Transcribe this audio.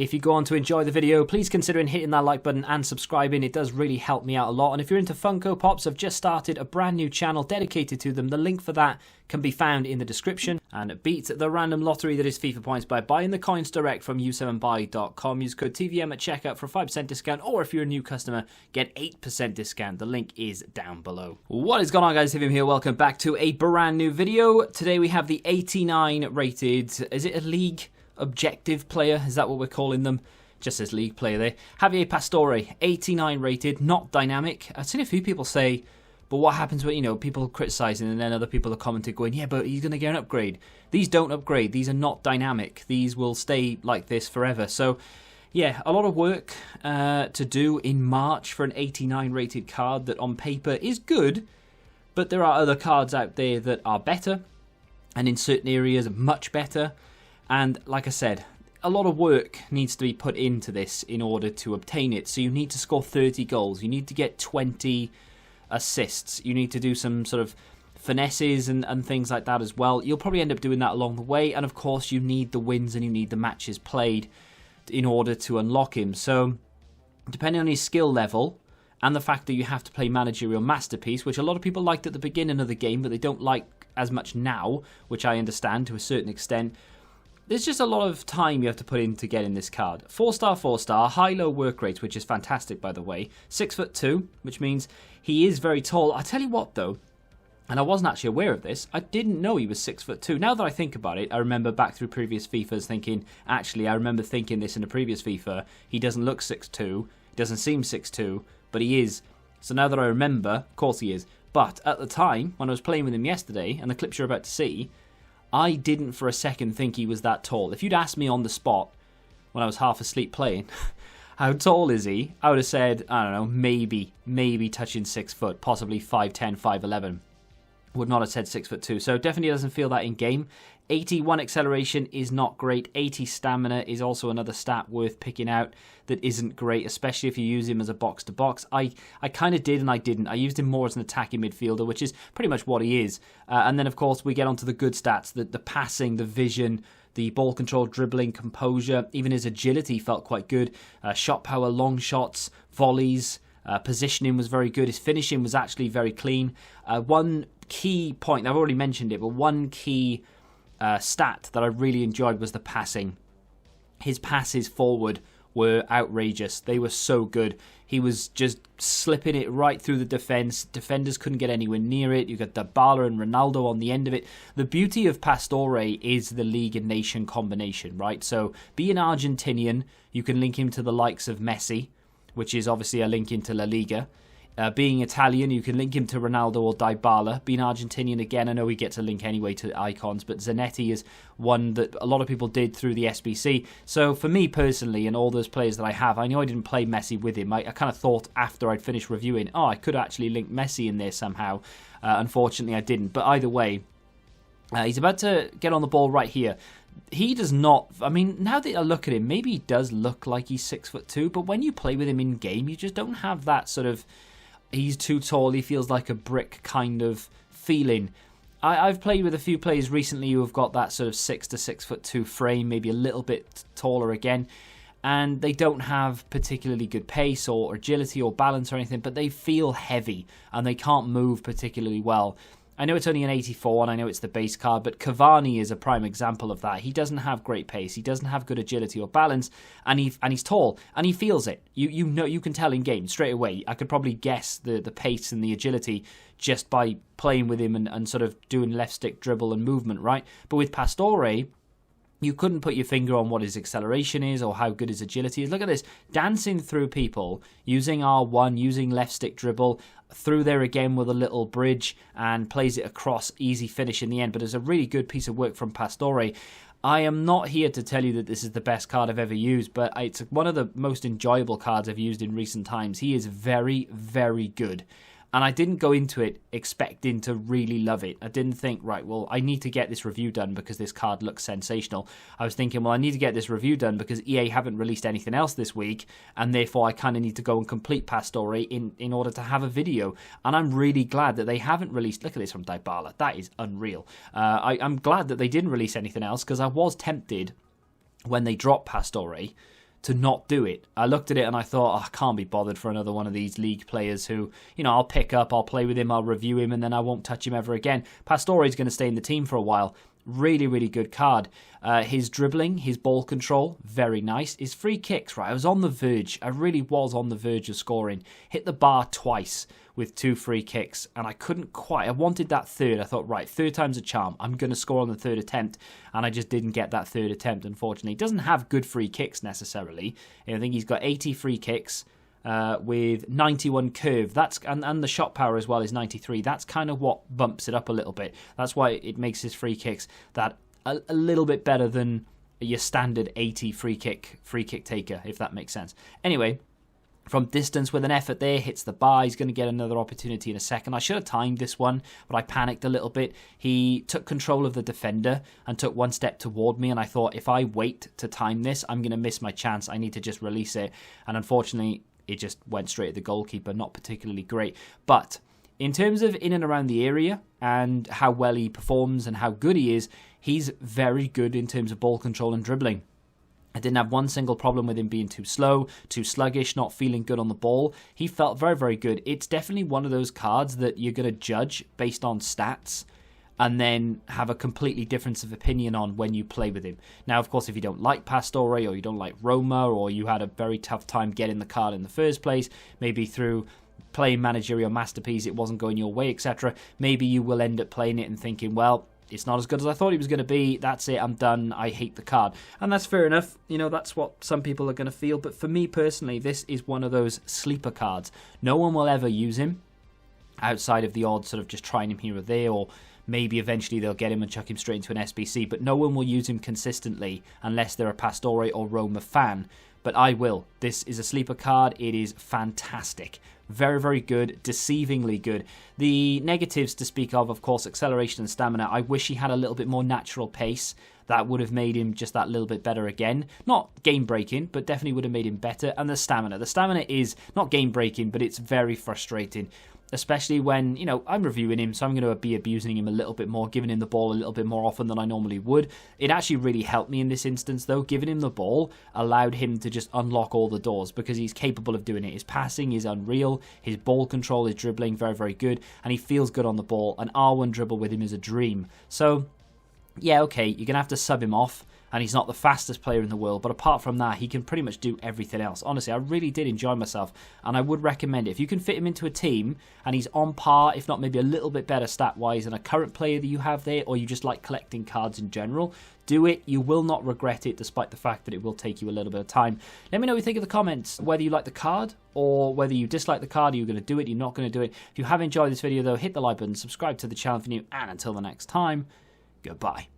If you go on to enjoy the video, please consider hitting that like button and subscribing. It does really help me out a lot. And if you're into Funko Pops, I've just started a brand new channel dedicated to them. The link for that can be found in the description. And beat the random lottery that is FIFA points by buying the coins direct from u7buy.com. Use code TVM at checkout for a 5% discount, or if you're a new customer, get 8% discount. The link is down below. What is going on, guys? TVM here. Welcome back to a brand new video. Today we have the 89 rated, is it a league objective player? Is that what we're calling them? Just says league player there. Javier Pastore, 89 rated, not dynamic. I've seen a few people say, but what happens when, people criticizing and then other people are commenting going, yeah, but he's going to get an upgrade. These don't upgrade. These are not dynamic. These will stay like this forever. So, yeah, a lot of work to do in March for an 89 rated card that on paper is good, but there are other cards out there that are better, and in certain areas much better. And like I said, a lot of work needs to be put into this in order to obtain it. So you need to score 30 goals. You need to get 20 assists. You need to do some sort of finesses and things like that as well. You'll probably end up doing that along the way. And of course, you need the wins and you need the matches played in order to unlock him. So depending on his skill level and the fact that you have to play Managerial Masterpiece, which a lot of people liked at the beginning of the game, but they don't like as much now, which I understand to a certain extent. There's just a lot of time you have to put into getting this card. 4-star, 4-star, high-low work rate, which is fantastic, by the way. 6'2", which means he is very tall. I tell you what, though, and I wasn't actually aware of this, I didn't know he was 6'2". Now that I think about it, I remember back through previous FIFAs thinking, actually, I remember thinking this in a previous FIFA, he doesn't look 6'2", he doesn't seem 6'2", but he is. So now that I remember, of course he is. But at the time, when I was playing with him yesterday, and the clips you're about to see, I didn't for a second think he was that tall. If you'd asked me on the spot, when I was half asleep playing, how tall is he? I would have said, I don't know, maybe touching 6 foot, possibly 5'10", 5'11". Would not have said 6'2". So definitely doesn't feel that in game. 81 acceleration is not great. 80 stamina is also another stat worth picking out that isn't great, especially if you use him as a box-to-box. I kind of did and I didn't. I used him more as an attacking midfielder, which is pretty much what he is. And then, of course, we get onto the good stats, the passing, the vision, the ball control, dribbling, composure. Even his agility felt quite good. Shot power, long shots, volleys. Positioning was very good. His finishing was actually very clean. One key point, I've already mentioned it, but one key stat that I really enjoyed was the passing. His passes forward were outrageous. They were so good. He was just slipping it right through the defence. Defenders couldn't get anywhere near it. You got Dybala and Ronaldo on the end of it. The beauty of Pastore is the league and nation combination, right? So being Argentinian, you can link him to the likes of Messi, which is obviously a link into La Liga. Being Italian, you can link him to Ronaldo or Dybala. Being Argentinian, again, I know he gets a link anyway to icons, but Zanetti is one that a lot of people did through the SBC. So for me personally, and all those players that I have, I know I didn't play Messi with him. I kind of thought after I'd finished reviewing, I could actually link Messi in there somehow. Unfortunately, I didn't. But either way, he's about to get on the ball right here. He does not, I mean, now that I look at him, maybe he does look like he's 6'2", but when you play with him in game, you just don't have that sort of, he's too tall, he feels like a brick kind of feeling. I've played with a few players recently who have got that sort of 6 to 6'2" frame, maybe a little bit taller again, and they don't have particularly good pace or agility or balance or anything, but they feel heavy and they can't move particularly well. I know it's only an 84 and I know it's the base card, but Cavani is a prime example of that. He doesn't have great pace, he doesn't have good agility or balance, and he's tall and he feels it. You know, you can tell in game straight away. I could probably guess the pace and the agility just by playing with him and sort of doing left stick dribble and movement, right? But with Pastore, you couldn't put your finger on what his acceleration is or how good his agility is. Look at this, dancing through people, using R1, using left stick dribble, through there again with a little bridge and plays it across, easy finish in the end. But it's a really good piece of work from Pastore. I am not here to tell you that this is the best card I've ever used, but it's one of the most enjoyable cards I've used in recent times. He is very, very good. And I didn't go into it expecting to really love it. I didn't think, right, well, I need to get this review done because this card looks sensational. I was thinking, well, I need to get this review done because EA haven't released anything else this week, and therefore I kind of need to go and complete Pastore in order to have a video. And I'm really glad that they haven't released... Look at this from Dybala. That is unreal. I'm glad that they didn't release anything else because I was tempted when they dropped Pastore to not do it. I looked at it and I thought, oh, I can't be bothered for another one of these league players who, you know, I'll pick up, I'll play with him, I'll review him, and then I won't touch him ever again. Pastore is going to stay in the team for a while. Really, really good card. His dribbling, his ball control, very nice. His free kicks, right, I was on the verge. I really was on the verge of scoring. Hit the bar twice with 2 free kicks, and I couldn't quite. I wanted that third. I thought, right, third time's a charm. I'm going to score on the third attempt, and I just didn't get that third attempt, unfortunately. He doesn't have good free kicks, necessarily. I think he's got 80 free kicks with 91 curve. And the shot power as well is 93. That's kind of what bumps it up a little bit. That's why it makes his free kicks that a little bit better than your standard 80 free kick taker, if that makes sense. Anyway, from distance with an effort there, hits the bar. He's going to get another opportunity in a second. I should have timed this one, but I panicked a little bit. He took control of the defender and took one step toward me, and I thought, if I wait to time this, I'm going to miss my chance. I need to just release it. And unfortunately, it just went straight at the goalkeeper. Not particularly great. But in terms of in and around the area and how well he performs and how good he is, he's very good in terms of ball control and dribbling. I didn't have one single problem with him being too slow, too sluggish, not feeling good on the ball. He felt very, very good. It's definitely one of those cards that you're going to judge based on stats and then have a completely difference of opinion on when you play with him. Now, of course, if you don't like Pastore or you don't like Roma or you had a very tough time getting the card in the first place, maybe through playing Managerial Masterpiece it wasn't going your way, etc., maybe you will end up playing it and thinking, well, it's not as good as I thought he was going to be. That's it. I'm done. I hate the card. And that's fair enough. You know, that's what some people are going to feel. But for me personally, this is one of those sleeper cards. No one will ever use him outside of the odd sort of just trying him here or there, or maybe eventually they'll get him and chuck him straight into an SBC. But no one will use him consistently unless they're a Pastore or Roma fan. But I will. This is a sleeper card. It is fantastic. Very, very good. Deceivingly good. The negatives to speak of course, acceleration and stamina. I wish he had a little bit more natural pace. That would have made him just that little bit better again. Not game-breaking, but definitely would have made him better. And the stamina. The stamina is not game-breaking, but it's very frustrating. Especially when, you know, I'm reviewing him, so I'm going to be abusing him a little bit more, giving him the ball a little bit more often than I normally would. It actually really helped me in this instance, though. Giving him the ball allowed him to just unlock all the doors because he's capable of doing it. His passing is unreal. His ball control, his dribbling, very, very good. And he feels good on the ball. An R1 dribble with him is a dream. So, yeah, okay, you're going to have to sub him off. And he's not the fastest player in the world, but apart from that, he can pretty much do everything else. Honestly, I really did enjoy myself, and I would recommend it. If you can fit him into a team, and he's on par, if not maybe a little bit better stat-wise than a current player that you have there, or you just like collecting cards in general, do it. You will not regret it, despite the fact that it will take you a little bit of time. Let me know what you think in the comments, whether you like the card, or whether you dislike the card. Are you going to do it? You're not going to do it? If you have enjoyed this video, though, hit the like button, subscribe to the channel if you're new, and until the next time, goodbye.